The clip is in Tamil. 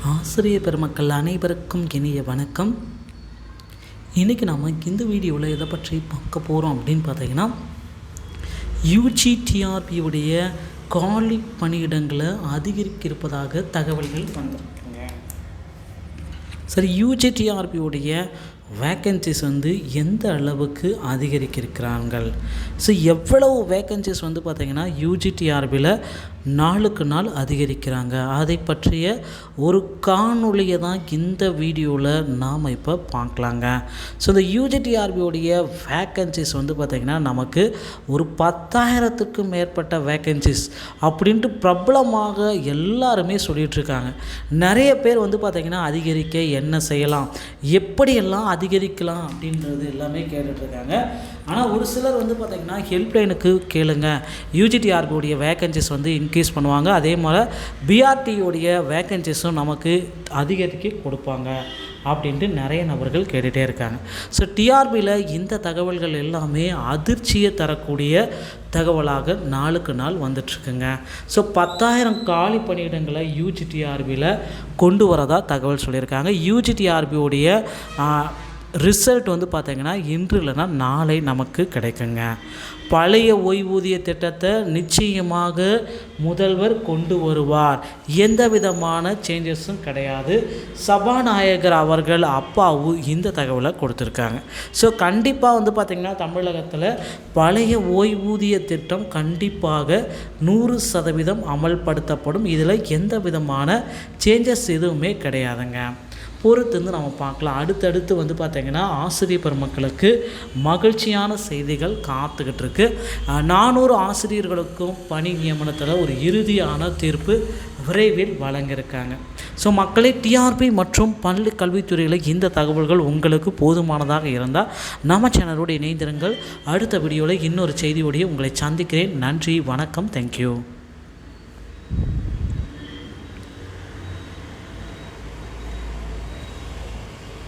ஆசிரியர் பெருமக்கள் அனைவருக்கும் இனிய வணக்கம். இன்றைக்கி நாம் இந்த வீடியோவில் எதை பற்றி பார்க்க போகிறோம் அப்படின்னு பார்த்தீங்கன்னா, யூஜிடிஆர்பியுடைய காலி பணியிடங்களை அதிகரிக்க இருப்பதாக தகவல்கள் வந்திருக்குங்க. சரி, யூஜிடிஆர்பியுடைய வேக்கன்சிஸ் எந்த அளவுக்கு அதிகரிக்கிறார்கள்? ஸோ எவ்வளவு வேக்கன்சிஸ் பார்த்திங்கன்னா யூஜிடிஆர்பியில் நாளுக்கு நாள் அதிகரிக்கிறாங்க. அதை பற்றிய ஒரு காணொலியை தான் இந்த வீடியோவில் நாம் இப்போ பார்க்கலாங்க. ஸோ இந்த யூஜிடிஆர்பியோடைய வேக்கன்சிஸ் பார்த்திங்கன்னா நமக்கு ஒரு 10,000க்கும் மேற்பட்ட வேக்கன்சிஸ் அப்படின்ட்டு பிரபலமாக எல்லாருமே சொல்லிகிட்ருக்காங்க. நிறைய பேர் பார்த்திங்கன்னா அதிகரிக்க என்ன செய்யலாம், எப்படியெல்லாம் அதிகரிக்கலாம் அப்படின்றது எல்லாமே கேட்டுட்ருக்காங்க. ஆனால் ஒரு சிலர் பார்த்திங்கன்னா ஹெல்ப்லைனுக்கு கேளுங்க, யூஜிடிஆர்பியோடைய வேக்கன்சிஸ் இன்க்ரீஸ் பண்ணுவாங்க, அதே மாதிரி பிஆர்டியோடைய வேக்கன்சிஸும் நமக்கு அதிகரிக்க கொடுப்பாங்க அப்படின்ட்டு நிறைய நபர்கள் கேட்டுகிட்டே இருக்காங்க. ஸோ டிஆர்பியில் இந்த தகவல்கள் எல்லாமே அதிர்ச்சியை தரக்கூடிய தகவலாக நாளுக்கு நாள் வந்துட்டுருக்குங்க. ஸோ 10,000 காலி பணியிடங்களை யூஜிடிஆர்பியில் கொண்டு வரதா தகவல் சொல்லியிருக்காங்க. யூஜிடிஆர்பியோடைய ரிசல்ட் பார்த்திங்கன்னா இன்று இல்லைனா நாளை நமக்கு கிடைக்குங்க. பழைய ஓய்வூதிய திட்டத்தை நிச்சயமாக முதல்வர் கொண்டு வருவார், எந்த விதமான சேஞ்சஸும் கிடையாது. சபாநாயகர் அவர்கள் அப்பாவு இந்த தகவலை கொடுத்துருக்காங்க. ஸோ கண்டிப்பாக பார்த்திங்கன்னா தமிழகத்தில் பழைய ஓய்வூதிய திட்டம் கண்டிப்பாக 100% அமல்படுத்தப்படும். இதில் எந்த விதமான சேஞ்சஸ் எதுவுமே கிடையாதுங்க. பொறுத்து நம்ம பார்க்கலாம். அடுத்தடுத்து பார்த்திங்கன்னா ஆசிரியர் பெருமக்களுக்கு மகிழ்ச்சியான செய்திகள் காத்துக்கிட்டு இருக்கு. 400 ஆசிரியர்களுக்கும் பணி நியமனத்தில் ஒரு இறுதியான தீர்ப்பு விரைவில் வழங்கியிருக்காங்க. ஸோ மக்களை டிஆர்பி மற்றும் பள்ளி கல்வித்துறையில் இந்த தகவல்கள் உங்களுக்கு போதுமானதாக இருந்தால் நம்ம சேனலோடு இணைந்திருங்கள். அடுத்த வீடியோவில் இன்னொரு செய்தியோடைய உங்களை சந்திக்கிறேன். நன்றி, வணக்கம், தேங்க்யூ.